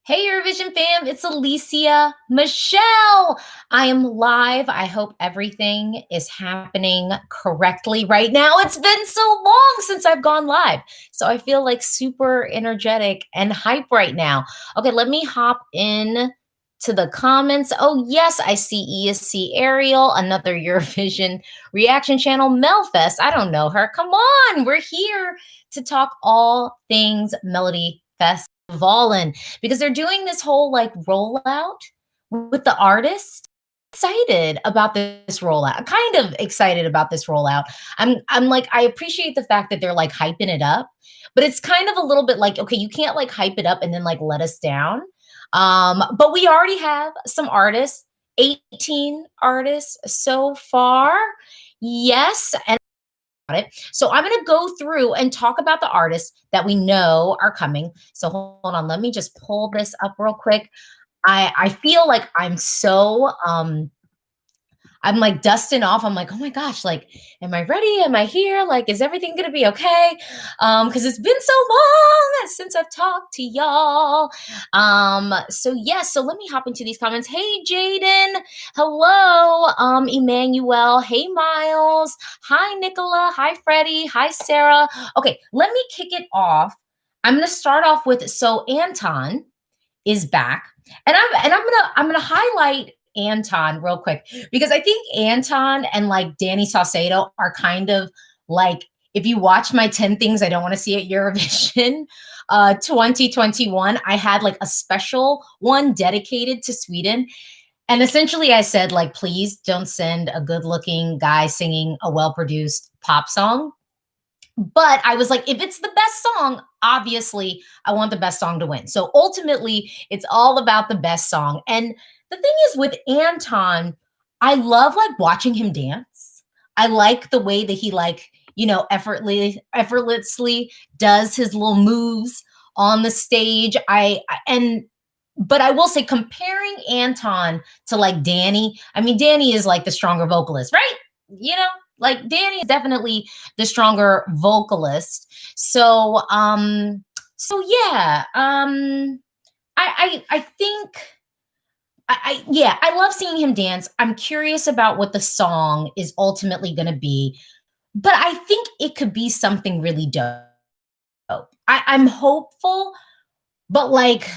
Hey, Eurovision fam, it's Alesia Michelle. I am live. I hope everything is happening correctly right now. It's been so long since I've gone live. So I feel like super energetic and hype right now. Okay, let me hop in to the comments. Oh, yes, I see ESC Ariel, another Eurovision reaction channel, Melfest. I don't know her. Come on, we're here to talk all things Melodifestivalen because they're doing this whole like rollout with the artists. Excited about this rollout. Kind of excited about this rollout. I'm like I appreciate the fact that they're like hyping it up, but it's kind of a little bit like okay, you can't like hype it up and then like let us down. But we already have some artists, 18 artists so far. Yes, and it. So I'm going to go through and talk about the artists that we know are coming. So hold on, let me just pull this up real quick. I feel like I'm like dusting off. I'm like, oh my gosh, like, am I ready? Am I here? Like, is everything gonna be okay? Because it's been so long since I've talked to y'all. So yes, so let me hop into these comments. Hey Jaden, hello, Emmanuel, hey Miles, hi Nicola, hi Freddie, hi Sarah. Okay, let me kick it off. I'm gonna start off with so Anton is back. And I'm gonna highlight Anton real quick because I think Anton and like Danny Saucedo are kind of like if you watch my 10 things I don't want to see at Eurovision 2021, I had like a special one dedicated to Sweden. And essentially I said like please don't send a good-looking guy singing a well-produced pop song. But I was like, if it's the best song, obviously I want the best song to win. So ultimately, it's all about the best song. And the thing is with Anton, I love like watching him dance. I like the way that he like, effortlessly does his little moves on the stage. And but I will say comparing Anton to like Danny, I mean Danny is like the stronger vocalist, right? You know, like Danny is definitely the stronger vocalist. So yeah, I think yeah, I love seeing him dance. I'm curious about what the song is ultimately going to be, but I think it could be something really dope. I'm hopeful, but like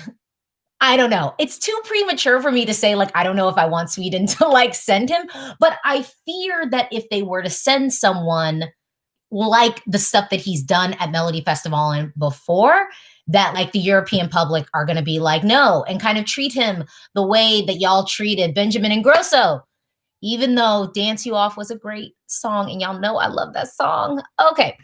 I don't know. It's too premature for me to say, like, I don't know if I want Sweden to like send him, but I fear that if they were to send someone like the stuff that he's done at Melodifestivalen before, that like the European public are going to be like, no, and kind of treat him the way that y'all treated Benjamin and Grosso, even though Dance You Off was a great song. And y'all know I love that song. Okay.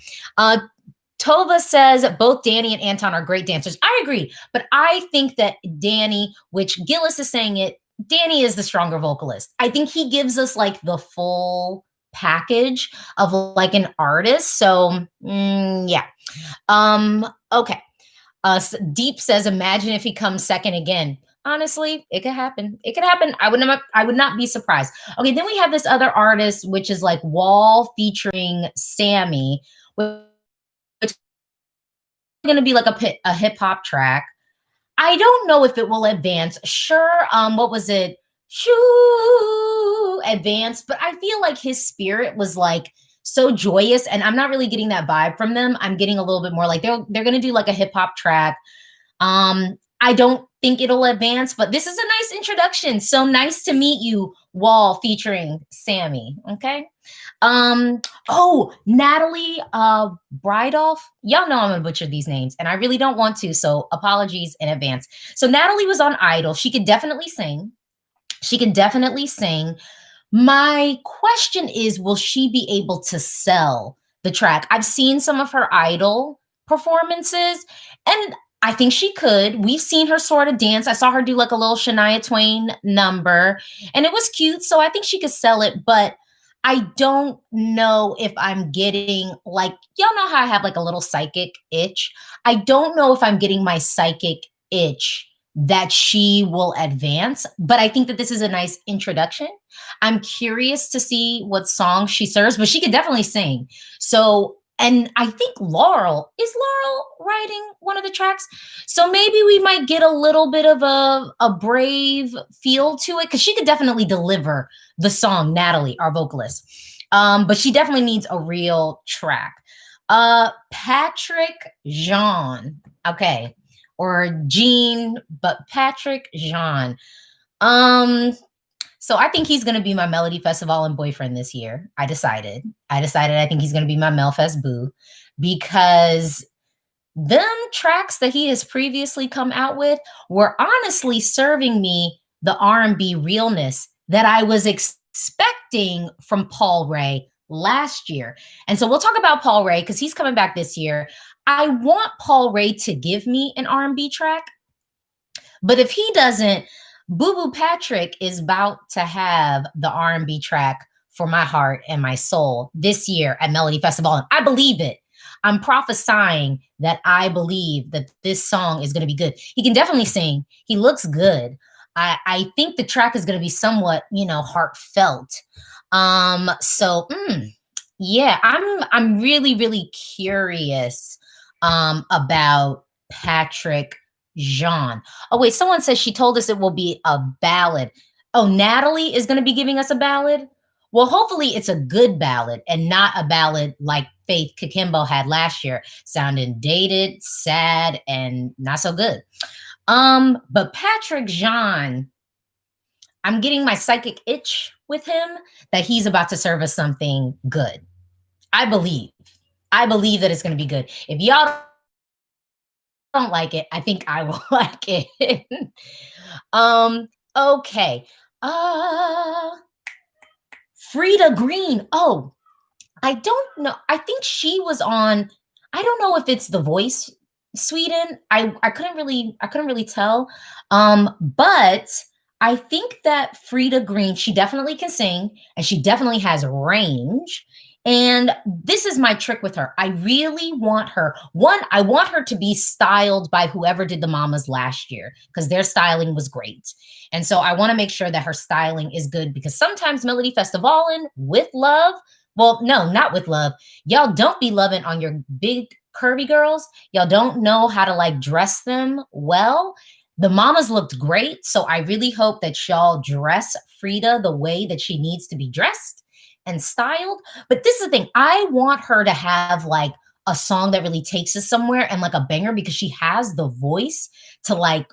Tova says both Danny and Anton are great dancers. I agree, but I think that Danny, which Gillis is saying it, Danny is the stronger vocalist. I think he gives us like the full package of like an artist. So yeah. Okay. Deep says, imagine if he comes second again. Honestly, it could happen. It could happen. I would not be surprised. Okay, then we have this other artist, which is like Wall featuring Sammy, which going to be like a hip hop track. I don't know if it will advance. Sure, what was it? Shoo advance, but I feel like his spirit was like so joyous, and I'm not really getting that vibe from them. I'm getting a little bit more like they're gonna do like a hip hop track. I don't think it'll advance, but this is a nice introduction. So nice to meet you, Wall featuring Sammy. Okay. Oh, Natalie Bridolph. Y'all know I'm gonna butcher these names, and I really don't want to, so apologies in advance. So Natalie was on Idol. She could definitely sing. She can definitely sing. My question is, will she be able to sell the track? I've seen some of her Idol performances, and I think she could. We've seen her sort of dance. I saw her do like a little Shania Twain number, and it was cute. So I think she could sell it, but I don't know if I'm getting like, y'all know how I have like a little psychic itch. I don't know if I'm getting my psychic itch that she will advance, but I think that this is a nice introduction. I'm curious to see what song she serves, but she could definitely sing. So And I think Laurel writing one of the tracks? So maybe we might get a little bit of a brave feel to it because she could definitely deliver the song, Natalie, our vocalist. But she definitely needs a real track. Patrick Jean. Okay. Or Jean, but Patrick Jean. Um, so I think he's gonna be my Melodifestivalen boyfriend this year. I decided I think he's gonna be my Melfest boo because them tracks that he has previously come out with were honestly serving me the R&B realness that I was expecting from Paul Ray last year. And so we'll talk about Paul Ray because he's coming back this year. I want Paul Ray to give me an R&B track, but if he doesn't, Boo Boo Patrick is about to have the R&B track for my heart and my soul this year at Melodifestivalen. I believe it. I'm prophesying that I believe that this song is going to be good. He can definitely sing. He looks good. I think the track is going to be somewhat, heartfelt. Yeah, I'm really, really curious about Patrick Jean. Oh, wait, someone says she told us it will be a ballad. Oh, Natalie is going to be giving us a ballad? Well, hopefully it's a good ballad and not a ballad like Faith Kakimbo had last year, sounding dated, sad, and not so good. But Patrick Jean, I'm getting my psychic itch with him that he's about to serve us something good. I believe. I believe that it's going to be good. If y'all don't like it, I think I will like it. Okay. Uh Frida Green. Oh, I don't know. I think she was on, I don't know if it's The Voice Sweden. I couldn't really tell. But I think that Frida Green, she definitely can sing and she definitely has range. And this is my trick with her. I really want her. One, I want her to be styled by whoever did the Mamas last year because their styling was great. And so I want to make sure that her styling is good because sometimes Melodifestivalen with love, well, no, not with love. Y'all don't be loving on your big curvy girls. Y'all don't know how to like dress them well. The Mamas looked great. So I really hope that y'all dress Frida the way that she needs to be dressed and styled. But this is the thing. I want her to have like a song that really takes us somewhere and like a banger because she has the voice to like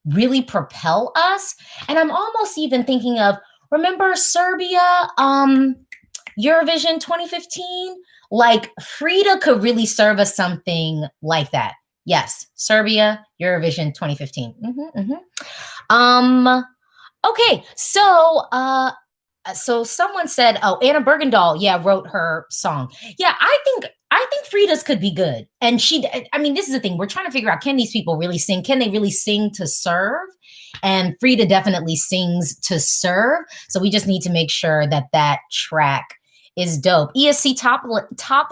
really propel us. And I'm almost even thinking of, remember Serbia, Eurovision 2015? Like Frida could really serve us something like that. Yes, Serbia, Eurovision 2015. Okay, so someone said, "Oh, Anna Bergendahl, yeah, wrote her song." Yeah, I think Frida's could be good. And I mean, this is the thing. We're trying to figure out, can these people really sing? Can they really sing to serve? And Frida definitely sings to serve. So we just need to make sure that that track is dope. ESC top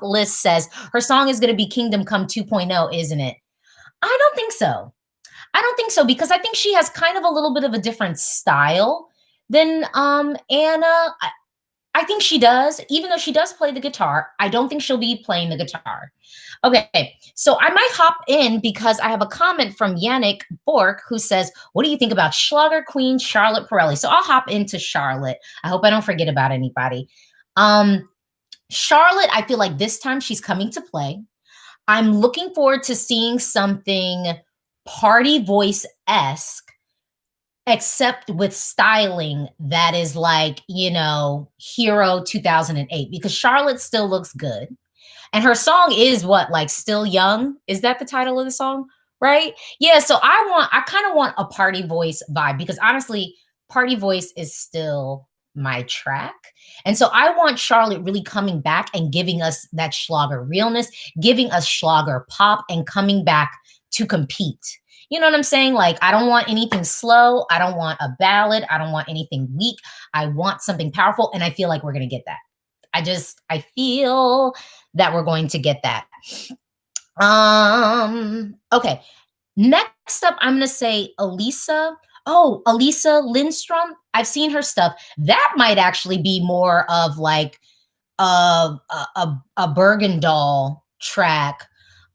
list says her song is going to be Kingdom Come 2.0, isn't it? I don't think so. I don't think so because I think she has kind of a little bit of a different style than Anna. I think she does, even though she does play the guitar. I don't think she'll be playing the guitar. Okay, so I might hop in because I have a comment from Yannick Bork who says, "What do you think about Schlager Queen Charlotte Pirelli?" So I'll hop into Charlotte. I hope I don't forget about anybody. Charlotte, I feel like this time she's coming to play. I'm looking forward to seeing something party voice-esque, except with styling that is like, Hero 2008, because Charlotte still looks good. And her song is what, like Still Young? Is that the title of the song? Right? Yeah. So I kind of want a party voice vibe because honestly, party voice is still my track. And so I want Charlotte really coming back and giving us that Schlager realness, giving us Schlager pop and coming back to compete. You know what I'm saying? Like, I don't want anything slow. I don't want a ballad. I don't want anything weak. I want something powerful. And I feel like we're going to get that. I feel that we're going to get that. Okay. Next up, I'm going to say Alisa. Oh, Alisa Lindstrom. I've seen her stuff. That might actually be more of like a Bergendahl track.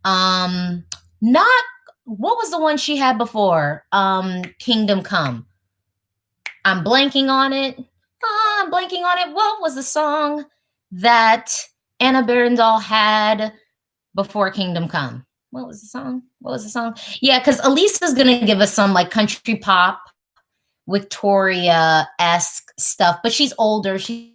Not what was the one she had before? Kingdom Come. I'm blanking on it. I'm blanking on it. What was the song that Anna Bergendahl had before Kingdom Come? What was the song? What was the song? Yeah, because Alisa's gonna give us some like country pop, Victoria-esque stuff, but she's older. She's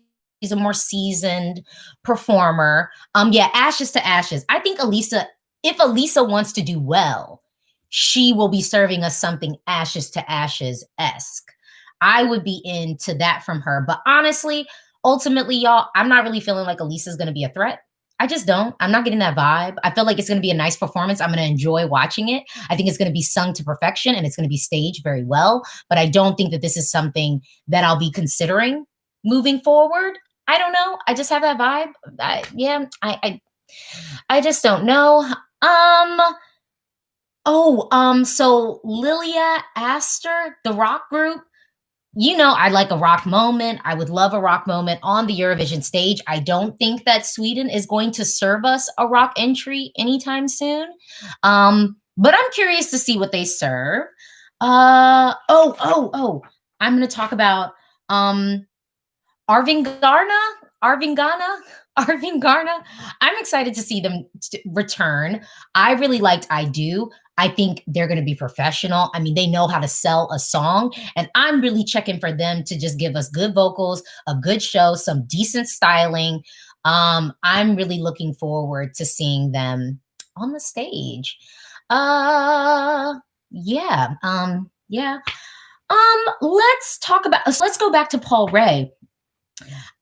a more seasoned performer. Yeah, Ashes to Ashes. I think Alisa, if Alisa wants to do well, she will be serving us something Ashes to Ashes-esque. I would be into that from her. But honestly, ultimately, y'all, I'm not really feeling like Alisa's gonna be a threat. I just don't. I'm not getting that vibe. I feel like it's going to be a nice performance. I'm going to enjoy watching it. I think it's going to be sung to perfection and it's going to be staged very well. But I don't think that this is something that I'll be considering moving forward. I don't know. I just have that vibe. I just don't know. So Lilia Astor, the rock group, you know, I like a rock moment. I would love a rock moment on the Eurovision stage. I don't think that Sweden is going to serve us a rock entry anytime soon. But I'm curious to see what they serve. I'm going to talk about Arvin Garna, Arvin Ghana, Arvin Garna. I'm excited to see them return. I really liked I Do. I think they're going to be professional. I mean, they know how to sell a song, and I'm really checking for them to just give us good vocals, a good show, some decent styling. I'm really looking forward to seeing them on the stage. Yeah. Yeah. Let's go back to Paul Ray.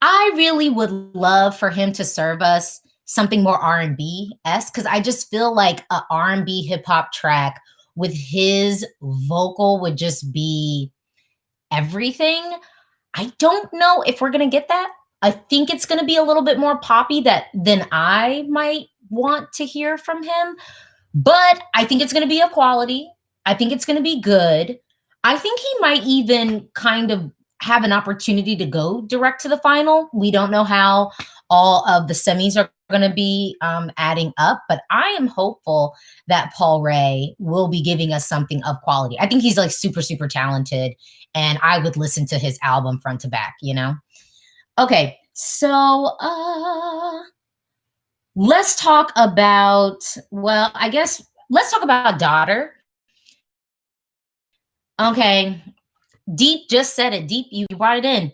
I really would love for him to serve us something more R&B-esque because I just feel like a R&B hip hop track with his vocal would just be everything. I don't know if we're gonna get that. I think it's gonna be a little bit more poppy than I might want to hear from him, but I think it's gonna be of quality. I think it's gonna be good. I think he might even kind of have an opportunity to go direct to the final. We don't know how all of the semis are going to be adding up, but I am hopeful that Paul Ray will be giving us something of quality. I think he's like super, super talented, and I would listen to his album front to back, you know? Okay, so let's talk about, well, I guess let's talk about Daughter. Okay, Deep just said it. Deep, you brought it in.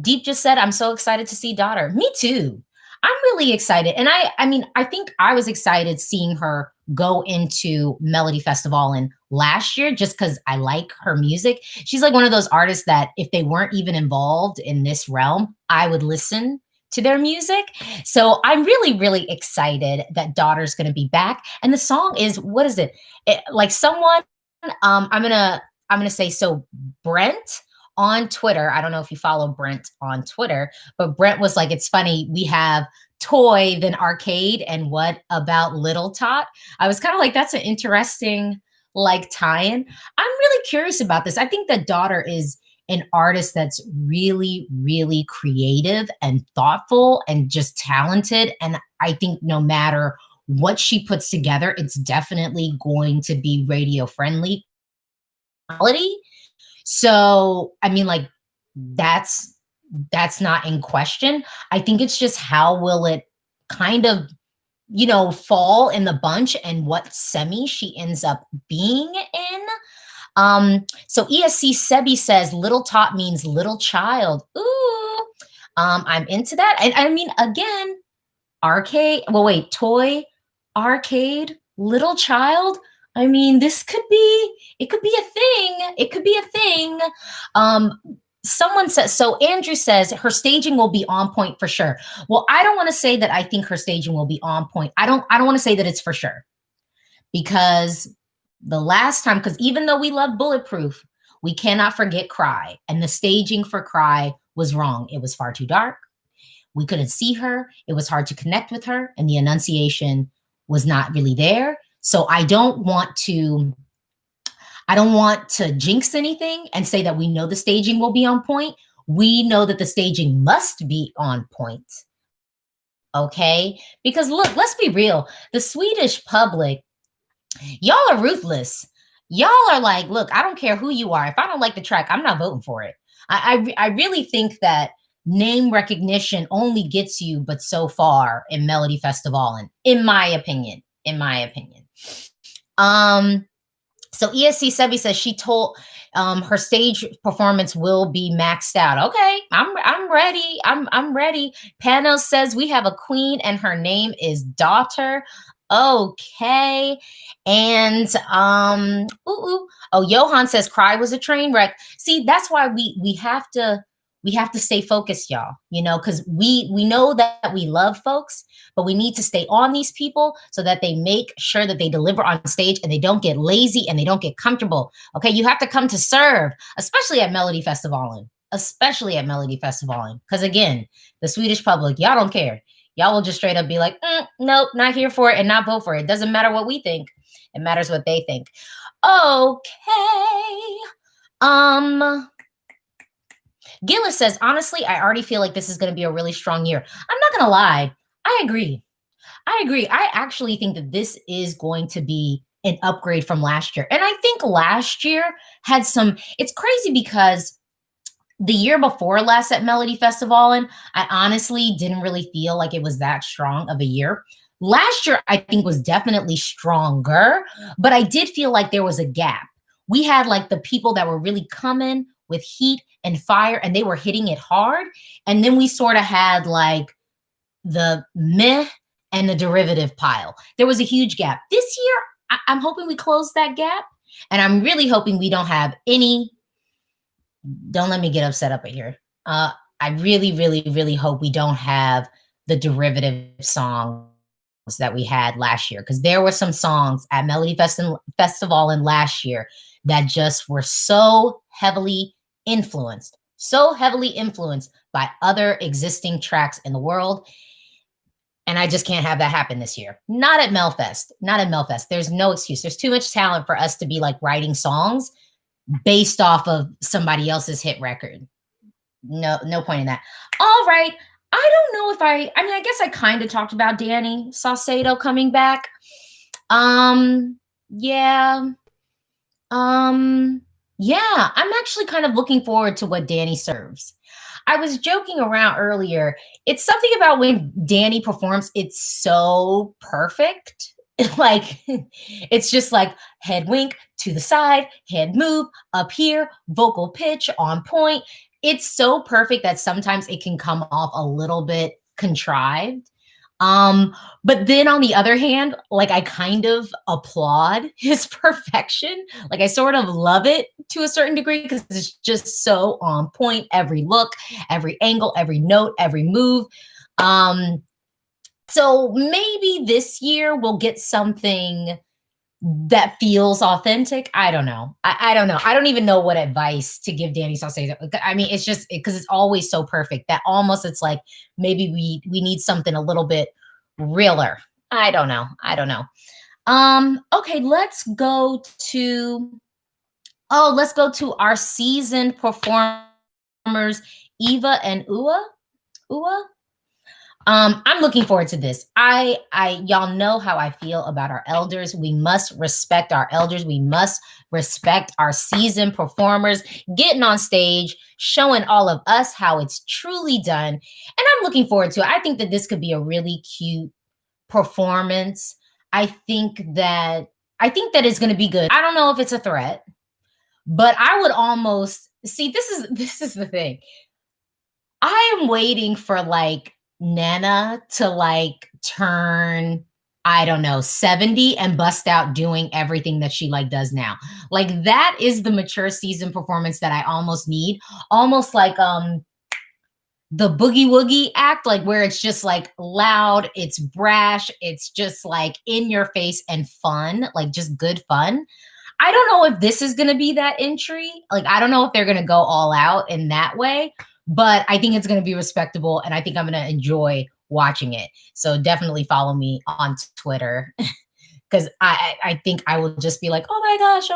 Deep just said, I'm so excited to see Daughter. Me too. I'm really excited. And I mean, I think I was excited seeing her go into Melodifestivalen last year just because I like her music. She's like one of those artists that if they weren't even involved in this realm, I would listen to their music. So I'm really, really excited that Daughter's going to be back. And the song is, what is it? Like someone, I'm gonna say so. Brent on Twitter, I don't know if you follow Brent on Twitter, but Brent was like, it's funny, we have toy then arcade, and what about Little Tot? I was kind of like, that's an interesting like tie-in. I'm really curious about this. I think that Daughter is an artist that's really, really creative and thoughtful and just talented. And I think no matter what she puts together, it's definitely going to be radio friendly quality. So, I mean, like that's not in question. I think it's just how will it kind of, you know, fall in the bunch and what semi she ends up being in. So ESC Sebi says Little Tot means little child. Ooh, I'm into that. And I mean, again, arcade, well, wait, toy, arcade, little child. I mean, it could be a thing. It could be a thing. Someone says, so Andrew says her staging will be on point for sure. Well, I don't want to say that I think her staging will be on point. I don't want to say that it's for sure because the last time, because even though we love Bulletproof, we cannot forget Cry. And the staging for Cry was wrong. It was far too dark. We couldn't see her. It was hard to connect with her. And the enunciation was not really there. So I don't want to jinx anything and say that we know the staging will be on point. We know that the staging must be on point. okay? Because look, let's be real. The Swedish public, y'all are ruthless. Y'all are like, look, I don't care who you are. If I don't like the track, I'm not voting for it. I really think that name recognition only gets you but so far in Melodifestivalen, in my opinion. In my opinion. So ESC Sebi says she told her stage performance will be maxed out. Okay, I'm ready. I'm ready. Panos says we have a queen and her name is Daughter. Okay. And oh, Johan says Cry was a train wreck. See, that's why we have to stay focused, y'all, you know, because we know that we love folks, but we need to stay on these people so that they make sure that they deliver on stage and they don't get lazy and they don't get comfortable. Okay, you have to come to serve, especially at Melodifestivalen, because again, the Swedish public, y'all don't care. Y'all will just straight up be like, nope, not here for it, and not vote for it. Doesn't matter what we think. It matters what they think. Okay. Gillis says, honestly, I already feel like this is going to be a really strong year. I'm not going to lie. I agree. I actually think that this is going to be an upgrade from last year. And I think last year had some, it's crazy because the year before last at Melodifestivalen, I honestly didn't really feel like it was that strong of a year. Last year, I think was definitely stronger, but I did feel like there was a gap. We had like the people that were really coming with heat and fire and they were hitting it hard. And then we sort of had like the meh and the derivative pile. There was a huge gap. This year, I'm hoping we close that gap. And I'm really hoping we don't have any. Don't let me get upset up here. I really, really, really hope we don't have the derivative songs that we had last year, because there were some songs at Melodifestivalen last year that just were so heavily influenced by other existing tracks in the world. And I just can't have that happen this year. Not at Melfest. Not at Melfest. There's no excuse. There's too much talent for us to be like writing songs based off of somebody else's hit record. No point in that. All right. I don't know if I mean, I guess I kind of talked about Danny Saucedo coming back. Yeah. Yeah, I'm actually kind of looking forward to what Danny serves. I was joking around earlier. It's something about when Danny performs, it's so perfect. Like, it's just like head wink to the side, head move up here, vocal pitch on point. It's so perfect that sometimes it can come off a little bit contrived. But then on the other hand, like I kind of applaud his perfection. Like I sort of love it to a certain degree because it's just so on point. Every look, every angle, every note, every move. So maybe this year we'll get something that feels authentic. I don't know. I don't know. I don't even know what advice to give Danny Saucedo. I mean, it's just because it's always so perfect that almost it's like maybe we need something a little bit realer. I don't know. Okay, let's go to our seasoned performers, Eva and Ua. I'm looking forward to this. Y'all know how I feel about our elders. We must respect our elders. We must respect our seasoned performers getting on stage, showing all of us how it's truly done. And I'm looking forward to it. I think that this could be a really cute performance. I think that it's going to be good. I don't know if it's a threat, but I would almost see this is the thing. I am waiting for like Nana to like turn, I don't know, 70 and bust out doing everything that she like does now. Like that is the mature season performance that I almost need. Almost like the Boogie Woogie act, like where it's just like loud, it's brash, it's just like in your face and fun, like just good fun. I don't know if this is going to be that entry. Like, I don't know if they're going to go all out in that way, but I think it's going to be respectable and I think I'm going to enjoy watching it. So definitely follow me on Twitter because I think I will just be like, oh my gosh,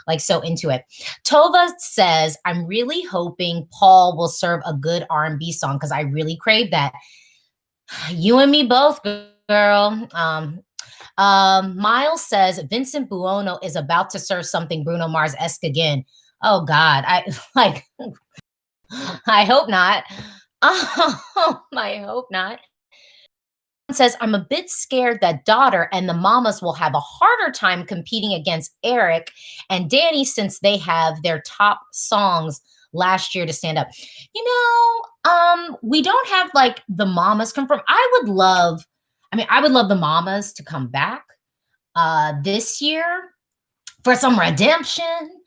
like so into it. Tova says, I'm really hoping Paul will serve a good R&B song because I really crave that. You and me both, girl. Miles says Vincent Buono is about to serve something Bruno Mars esque again. Oh God, I like. I hope not. I hope not. Says I'm a bit scared that daughter and the mamas will have a harder time competing against Eric and Danny since they have their top songs last year to stand up. We don't have like the mamas come from. I would love the mamas to come back this year for some redemption.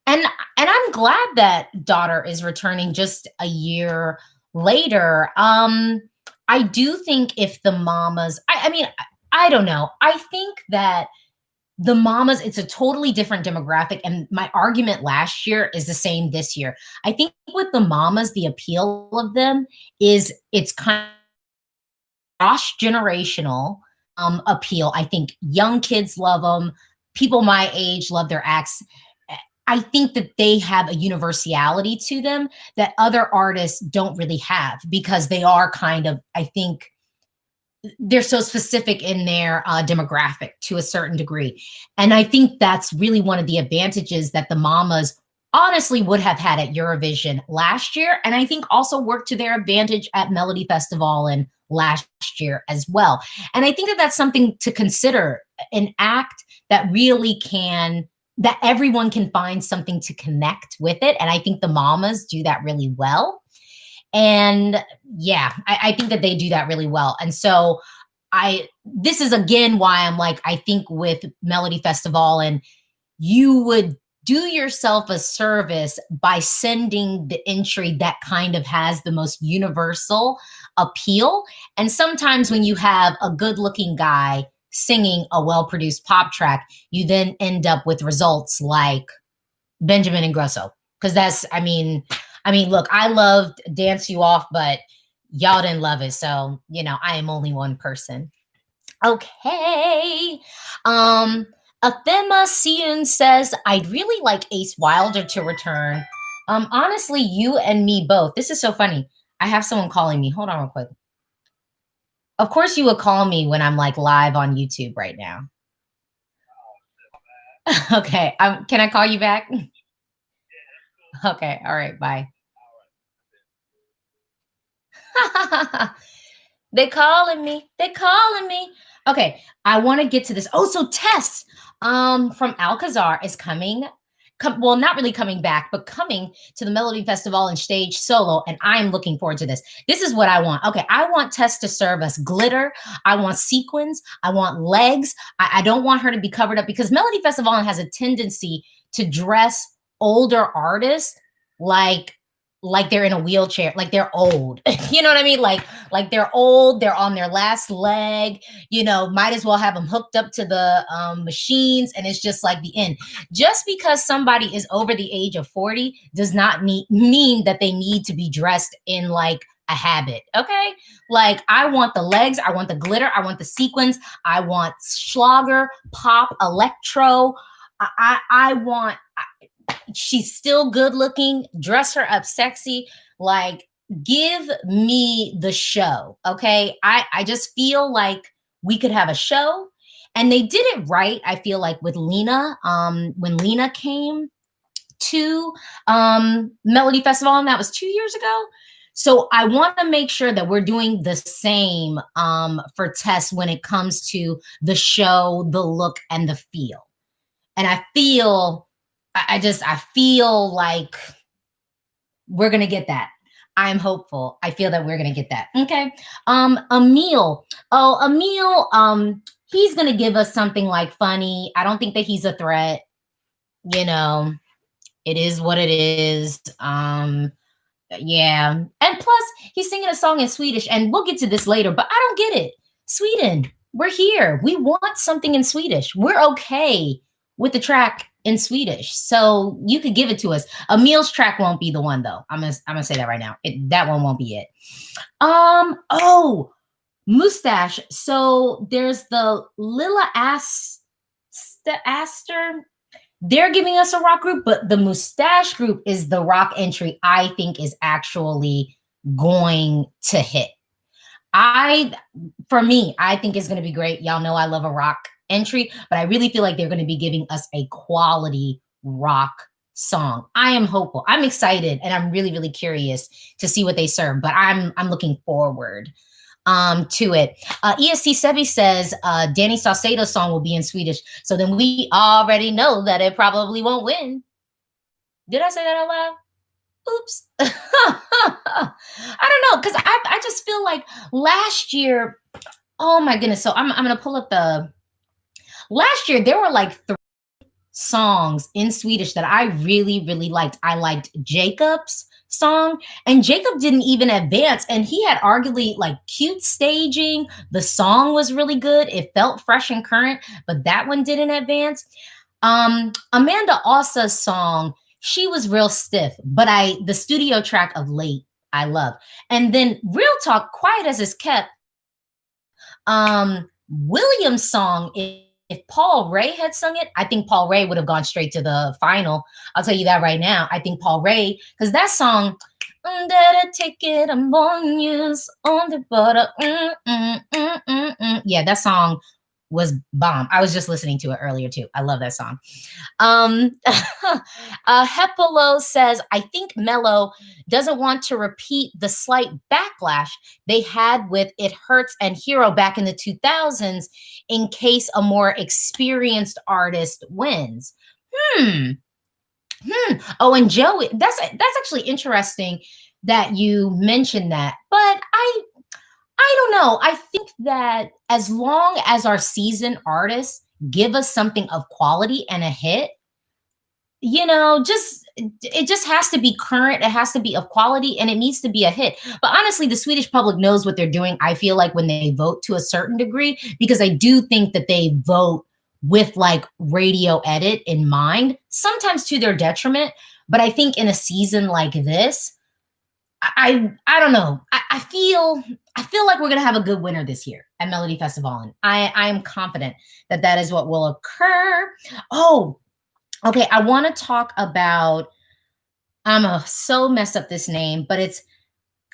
And I'm glad that daughter is returning just a year later. I do think if the mamas, I don't know. I think that the mamas, it's a totally different demographic. And my argument last year is the same this year. I think with the mamas, the appeal of them is it's kind of cross generational appeal. I think young kids love them. People my age love their acts. I think that they have a universality to them that other artists don't really have because they are kind of, I think, they're so specific in their demographic to a certain degree. And I think that's really one of the advantages that the mamas honestly would have had at Eurovision last year. And I think also worked to their advantage at Melodifestivalen last year as well. And I think that that's something to consider, an act that really can, that everyone can find something to connect with it. And I think the mamas do that really well. And yeah, I think that they do that really well. And so this is again why I'm like, I think with Melodifestivalen, you would do yourself a service by sending the entry that kind of has the most universal appeal. And sometimes when you have a good looking guy singing a well produced pop track, you then end up with results like Benjamin Ingrosso. Because look, I loved Dance You Off, but y'all didn't love it. So, I am only one person. Okay. Athema Seun says, I'd really like Ace Wilder to return. Honestly, you and me both. This is so funny. I have someone calling me. Hold on real quick. Of course you would call me when I'm like live on YouTube right now. Okay. Can I call you back? Okay. All right. Bye. They calling me. Okay, I want to get to this. Oh, so Tess from Alcazar is coming. Well, not really coming back, but coming to the Melodifestivalen stage solo, and I'm looking forward to this. This is what I want. Okay, I want Tess to serve us glitter. I want sequins. I want legs. I don't want her to be covered up because Melodifestivalen has a tendency to dress older artists like they're in a wheelchair, like they're old. You know what I mean? Like they're old, they're on their last leg, might as well have them hooked up to the machines and it's just like the end. Just because somebody is over the age of 40 does not mean that they need to be dressed in like a habit. Okay? Like I want the legs, I want the glitter, I want the sequins, I want Schlager, pop, electro. I want she's still good looking, dress her up sexy, like give me the show. Okay. I just feel like we could have a show and they did it right. I feel like with Lena, when Lena came to Melodifestivalen, and that was 2 years ago. So I want to make sure that we're doing the same for Tess when it comes to the show, the look and the feel. And I feel like we're going to get that. I'm hopeful. I feel that we're going to get that. Okay. Emil. Oh, Emil, he's going to give us something like funny. I don't think that he's a threat. It is what it is. Yeah. And plus he's singing a song in Swedish and we'll get to this later, but I don't get it. Sweden, we're here. We want something in Swedish. We're okay with the track in Swedish. So you could give it to us. Emil's track won't be the one though. I'm gonna say that right now. That one won't be it. Mustache. So there's the Lilla Aster. They're giving us a rock group, but the Mustache group is the rock entry I think is actually going to hit. I For me, I think it's gonna be great. Y'all know I love a rock entry, but I really feel like they're gonna be giving us a quality rock song. I am hopeful. I'm excited and I'm really, really curious to see what they serve, but I'm looking forward to it. ESC Sebi says Danny Saucedo's song will be in Swedish. So then we already know that it probably won't win. Did I say that out loud? Oops. I don't know, because I just feel like last year, oh my goodness. So I'm gonna pull up the last year, there were like three songs in Swedish that I really, really liked. I liked Jacob's song, and Jacob didn't even advance, and he had arguably like cute staging. The song was really good. It felt fresh and current, but that one didn't advance. Amanda Ossa's song, she was real stiff, but the studio track of Late, I love. And then Real Talk, Quiet as It's Kept, William's song, if Paul Ray had sung it, I think Paul Ray would have gone straight to the final. I'll tell you that right now. I think Paul Ray, because that song, under the ticket among years on the border. Yeah, that song was bomb. I was just listening to it earlier too. I love that song. Hepolo says, I think Mello doesn't want to repeat the slight backlash they had with It Hurts and Hero back in the 2000s in case a more experienced artist wins. Oh, and Joey, that's actually interesting that you mentioned that. But I don't know. I think that as long as our seasoned artists give us something of quality and a hit, just it just has to be current, it has to be of quality, and it needs to be a hit. But honestly, the Swedish public knows what they're doing, I feel like, when they vote to a certain degree, because I do think that they vote with like radio edit in mind, sometimes to their detriment. But I think in a season like this, I don't know. I feel like we're gonna have a good winner this year at Melodifestivalen. I am confident that that is what will occur. Oh, okay. I want to talk about. I'm a so mess up this name, but it's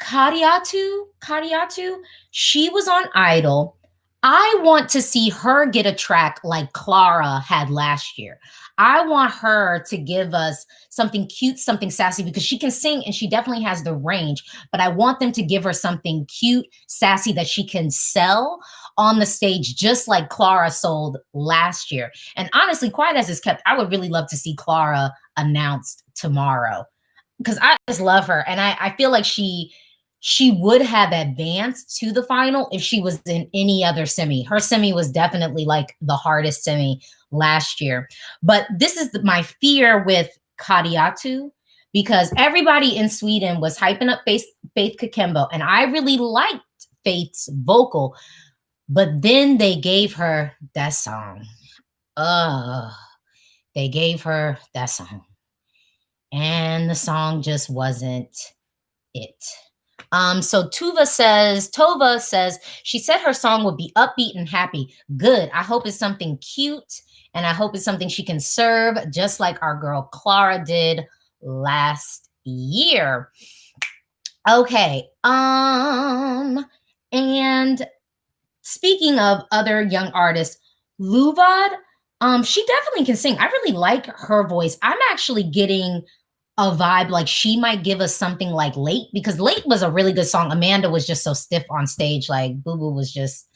Kariatu. Kariatu. She was on Idol. I want to see her get a track like Clara had last year. I want her to give us something cute, something sassy, because she can sing and she definitely has the range. But I want them to give her something cute, sassy that she can sell on the stage, just like Clara sold last year. And honestly, Quiet as It's Kept, I would really love to see Clara announced tomorrow, because I just love her. And I feel like she would have advanced to the final if she was in any other semi. Her semi was definitely like the hardest semi last year. But this is my fear with Kadiatu, because everybody in Sweden was hyping up Faith Kakembo, and I really liked Faith's vocal, but then they gave her that song. They gave her that song, and the song just wasn't it. So Tova says she said her song would be upbeat and happy. Good. I hope it's something cute, and I hope it's something she can serve, just like our girl Clara did last year. Okay. And speaking of other young artists, Luvad, she definitely can sing. I really like her voice. I'm actually getting a vibe like she might give us something like Late, because Late was a really good song. Amanda was just so stiff on stage, like Boo Boo was just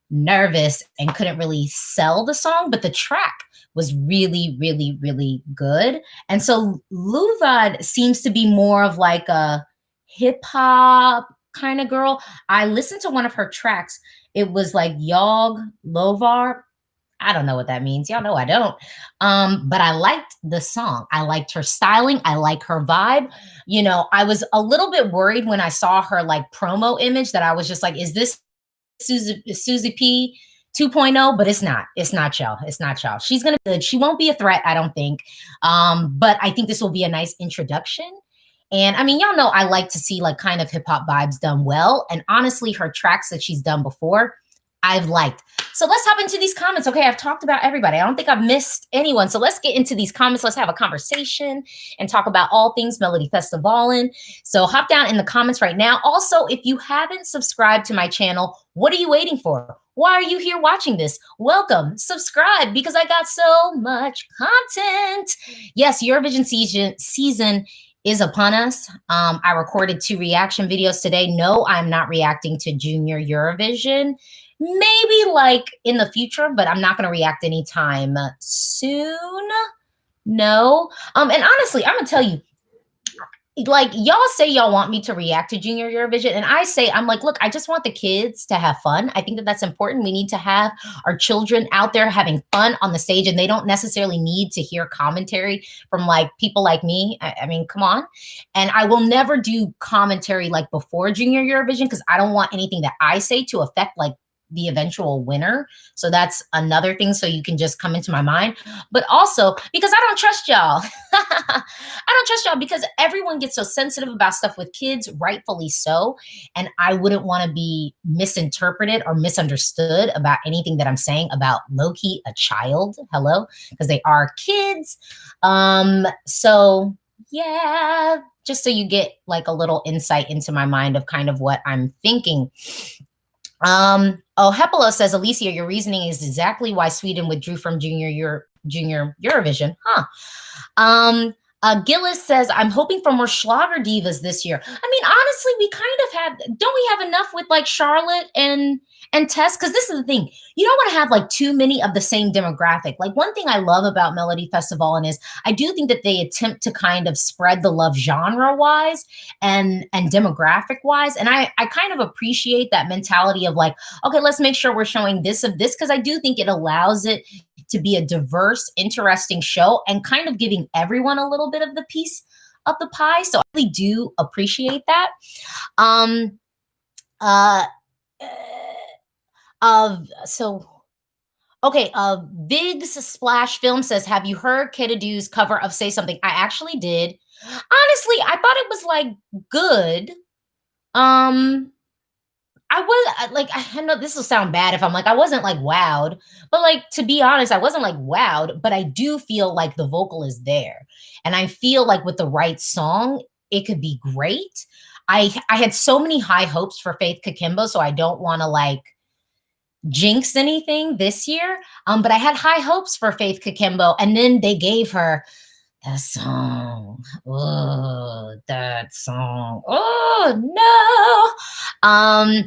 nervous and couldn't really sell the song, but the track was really, really, really good. And so Luvad seems to be more of like a hip hop kind of girl. I listened to one of her tracks. It was like Yog Lovar. I don't know what that means. Y'all know I don't. But I liked the song. I liked her styling. I like her vibe. I was a little bit worried when I saw her like promo image, that I was just like, is this Susie P 2.0? But it's not. It's not, y'all. It's not, y'all. She's going to be good. She won't be a threat, I don't think. But I think this will be a nice introduction. And I mean, y'all know I like to see like kind of hip hop vibes done well. And honestly, her tracks that she's done before, I've liked. So let's hop into these comments. Okay, I've talked about everybody. I don't think I've missed anyone. So let's get into these comments. Let's have a conversation and talk about all things Melodifestivalen. So hop down in the comments right now. Also, if you haven't subscribed to my channel, what are you waiting for? Why are you here watching this? Welcome, subscribe, because I got so much content. Yes, Eurovision season is upon us. I recorded 2 reaction videos today. No, I'm not reacting to Junior Eurovision. Maybe like in the future, but I'm not going to react anytime soon. No. And honestly, I'm going to tell you, like, y'all say y'all want me to react to Junior Eurovision, and I say, I'm like, look, I just want the kids to have fun. I think that that's important. We need to have our children out there having fun on the stage, and they don't necessarily need to hear commentary from like people like me. I mean, come on. And I will never do commentary like before Junior Eurovision because I don't want anything that I say to affect like the eventual winner. So that's another thing. So you can just come into my mind, but also because I don't trust y'all. I don't trust y'all because everyone gets so sensitive about stuff with kids, rightfully so. And I wouldn't want to be misinterpreted or misunderstood about anything that I'm saying about low-key a child. Hello, because they are kids. So yeah, just so you get like a little insight into my mind of kind of what I'm thinking. Hepelo says, Alicia, your reasoning is exactly why Sweden withdrew from Junior Eurovision. Huh. Gillis says, I'm hoping for more Schlager divas this year. I mean, honestly, we kind of have, don't we have enough with like Charlotte and Tess? Because this is the thing. You don't want to have like too many of the same demographic. Like one thing I love about Melodifestivalen is I do think that they attempt to kind of spread the love genre-wise and demographic-wise. And I kind of appreciate that mentality of like, okay, let's make sure we're showing this of this, because I do think it allows it to be a diverse, interesting show and kind of giving everyone a little bit of the piece of the pie. So I really do appreciate that. Vig's Splash Film says, have you heard Kiddu's cover of Say Something? I actually did. Honestly, I thought it was like good. I was like, I know this will sound bad if I'm like, I wasn't like wowed, but like, to be honest, I wasn't like wowed, but I do feel like the vocal is there. And I feel like with the right song, it could be great. I had so many high hopes for Faith Kakimbo, so I don't want to like jinx anything this year. But I had high hopes for Faith Kakimbo, and then they gave her that song. Oh, that song. Oh no.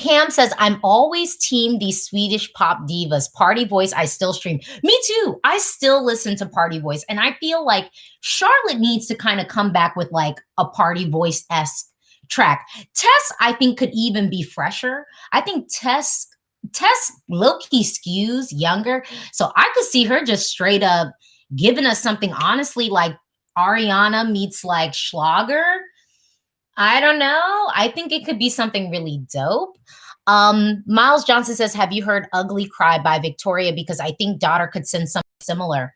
Cam says, I'm always team these Swedish pop divas. Party Voice, I still stream. Me too. I still listen to Party Voice. And I feel like Charlotte needs to kind of come back with like a Party Voice-esque track. Tess, I think, could even be fresher. I think Tess low-key skews younger. So I could see her just straight up giving us something honestly like Ariana meets like Schlager. I don't know. I think it could be something really dope. Miles Johnson says, have you heard Ugly Cry by Victoria? Because I think Daughter could send something similar.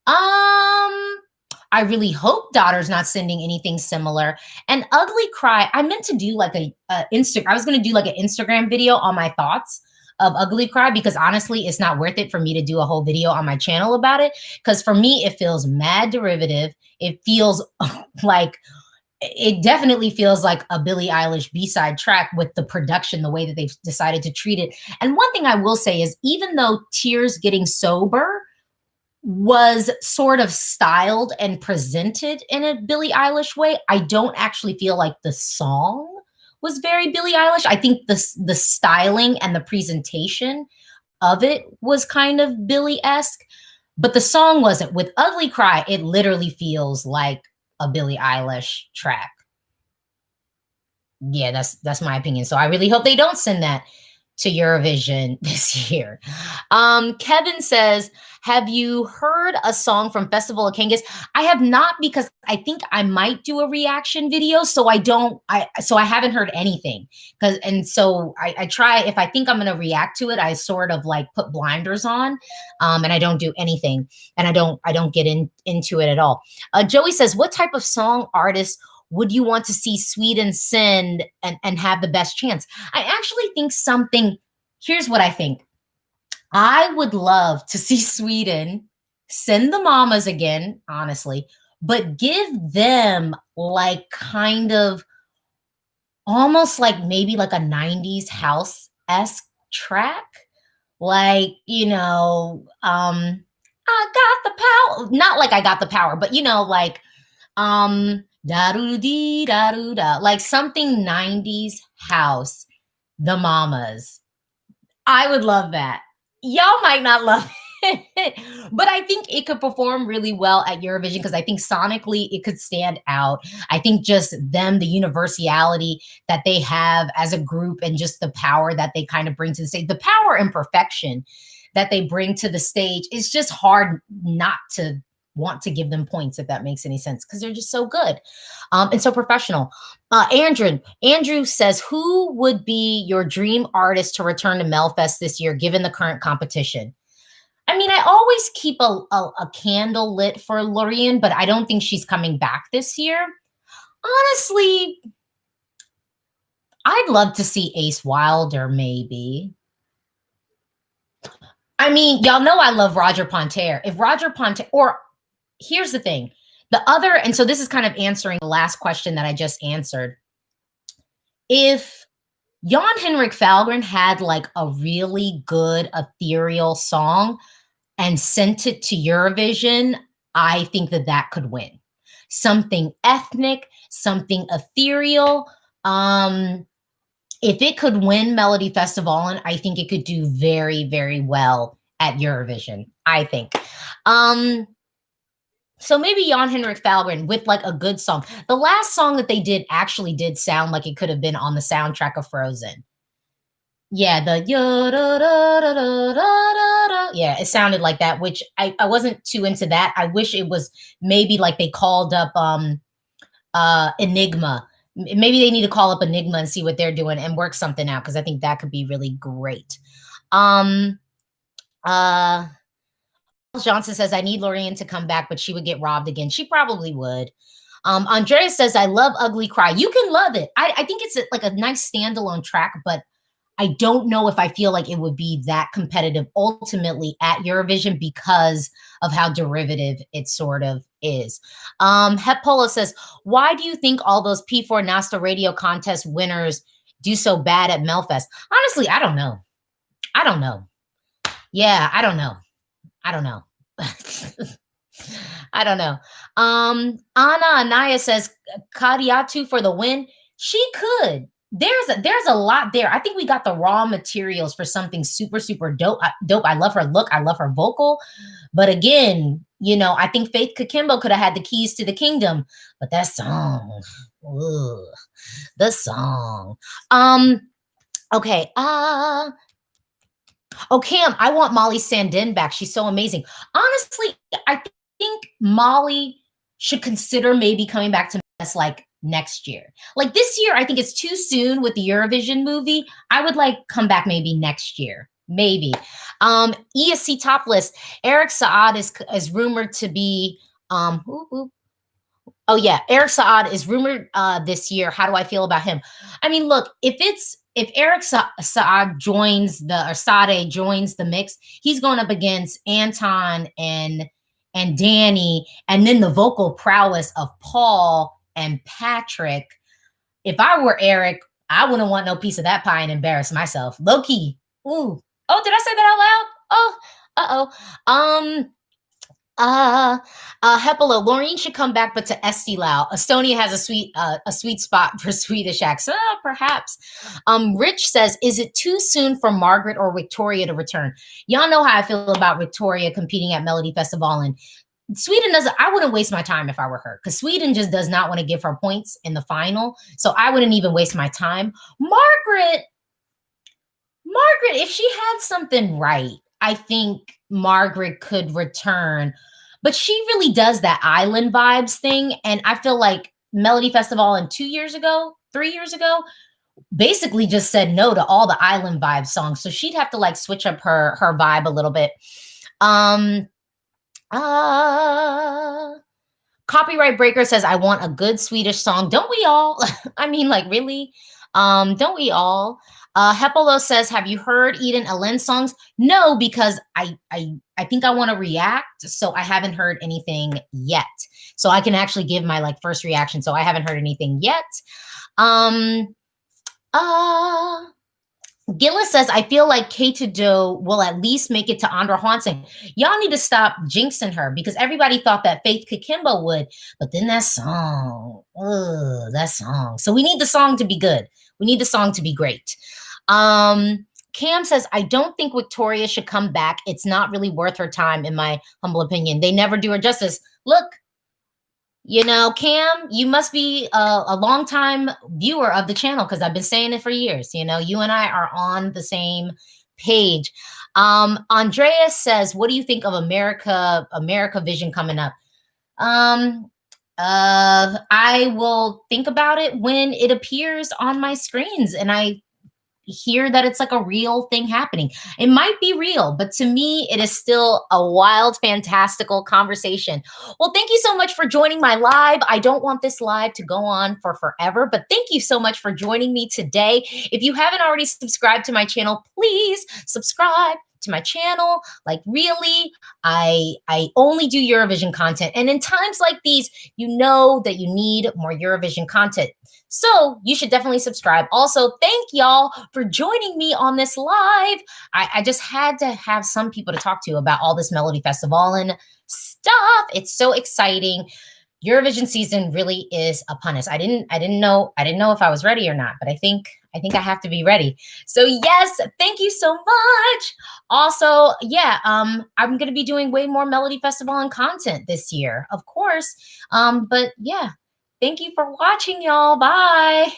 I really hope Daughter's not sending anything similar. And Ugly Cry, I meant to do like I was going to do like an Instagram video on my thoughts of Ugly Cry, because honestly, it's not worth it for me to do a whole video on my channel about it. Because for me, it feels mad derivative. It feels like, it definitely feels like a Billie Eilish B-side track with the production, the way that they've decided to treat it. And one thing I will say is, even though Tears Getting Sober was sort of styled and presented in a Billie Eilish way, I don't actually feel like the song was very Billie Eilish. I think the styling and the presentation of it was kind of Billie-esque, but the song wasn't. With Ugly Cry, it literally feels like a Billie Eilish track. Yeah, that's my opinion. So I really hope they don't send that to Eurovision this year. Kevin says, have you heard a song from Festival of Kangas? I have not, because I think I might do a reaction video. So I haven't heard anything. So I try, if I think I'm going to react to it, I sort of like put blinders on, and I don't do anything, and I don't get into it at all. Joey says, what type of song artist would you want to see Sweden send and have the best chance? I actually think something Here's what I think. I would love to see Sweden send the mamas again, honestly, but give them like kind of almost like maybe like a 90s house-esque track. Like, I got the power. Not like I got the power, but like da doo dee da doo da, like something 90s house, the mamas. I would love that. Y'all might not love it, but I think it could perform really well at Eurovision because I think sonically it could stand out. I think just them, the universality that they have as a group and just the power that they kind of bring to the stage, the power and perfection that they bring to the stage, it's just hard not to want to give them points, if that makes any sense, because they're just so good and so professional. Andrew says, who would be your dream artist to return to Melfest this year, given the current competition? I mean, I always keep a candle lit for Loreen, but I don't think she's coming back this year. Honestly, I'd love to see Ace Wilder, maybe. I mean, y'all know I love Roger Ponter. If Roger Ponter, or here's the thing, and so this is kind of answering the last question that I just answered. If Jan Henrik Falgren had like a really good ethereal song and sent it to Eurovision, I think that could win. Something ethnic, something ethereal. If it could win Melodifestivalen, I think it could do very, very well at Eurovision, I think. So maybe Jan Henrik Falgren with like a good song. The last song that they did actually did sound like it could have been on the soundtrack of Frozen. Yeah, yeah, it sounded like that, which I wasn't too into that. I wish it was maybe like they called up Enigma. Maybe they need to call up Enigma and see what they're doing and work something out, because I think that could be really great. Johnson says, I need Lorraine to come back, but she would get robbed again. She probably would. Andrea says, I love Ugly Cry. You can love it. I think it's like a nice standalone track, but I don't know if I feel like it would be that competitive ultimately at Eurovision because of how derivative it sort of is. Het Polo says, why do you think all those P4 Nasta radio contest winners do so bad at Melfest? Honestly, I don't know. Yeah, I don't know. I don't know. Anna Anaya says, Kadiatu for the win. She could. There's a lot there. I think we got the raw materials for something super, super dope. I love her look. I love her vocal. But again, I think Faith Kakimbo could have had the keys to the kingdom. But that song, the song. Okay. Oh, Cam, I want Molly Sandin back. She's so amazing. Honestly, I think Molly should consider maybe coming back to us like next year. Like this year, I think it's too soon with the Eurovision movie. I would like come back maybe next year. Maybe. ESC top list. Eric Saad is rumored to be Oh yeah, Eric Saad is rumored this year. How do I feel about him? I mean, look, if Eric Saad joins Sade joins the mix, he's going up against Anton and Danny, and then the vocal prowess of Paul and Patrick. If I were Eric, I wouldn't want no piece of that pie and embarrass myself. Low key. Ooh. Oh, did I say that out loud? Oh, Hepelo, Laureen should come back, but to Estilau. Estonia has a sweet spot for Swedish acts. Perhaps. Rich says, is it too soon for Margaret or Victoria to return? Y'all know how I feel about Victoria competing at Melodifestivalen. Sweden doesn't, I wouldn't waste my time if I were her, because Sweden just does not want to give her points in the final. So I wouldn't even waste my time. Margaret, if she had something right, I think Margaret could return, but she really does that island vibes thing. And I feel like Melodifestivalen 3 years ago, basically just said no to all the island vibe songs. So she'd have to like switch up her vibe a little bit. Copyright Breaker says, I want a good Swedish song. Don't we all? I mean, like, really? Don't we all? Hepelo says, "Have you heard Eden Alen songs?" No, because I think I want to react, so I haven't heard anything yet. So I can actually give my like first reaction. So I haven't heard anything yet. Um, uh, Gillis says, "I feel like Kate Doe will at least make it to Andra Hansen." Y'all need to stop jinxing her because everybody thought that Faith Kakimbo would, but then that song, that song. So we need the song to be good. We need the song to be great. Cam says, "I don't think Victoria should come back. It's not really worth her time, in my humble opinion. They never do her justice." Look, Cam, you must be a longtime viewer of the channel because I've been saying it for years. You and I are on the same page. Andreas says, "What do you think of America Vision coming up?" I will think about it when it appears on my screens and I hear that it's like a real thing happening. It might be real, but to me, it is still a wild, fantastical conversation. Well, thank you so much for joining my live. I don't want this live to go on for forever, but thank you so much for joining me today. If you haven't already subscribed to my channel, please subscribe to my channel. Like really, I only do Eurovision content. And in times like these, you know that you need more Eurovision content. So you should definitely subscribe. Also, thank y'all for joining me on this live. I just had to have some people to talk to about all this Melodifestivalen stuff. It's so exciting. Eurovision season really is upon us. I didn't know if I was ready or not, but I think I have to be ready. So yes, thank you so much. Also, yeah, I'm gonna be doing way more Melodifestivalen content this year, of course. But yeah, thank you for watching, y'all. Bye.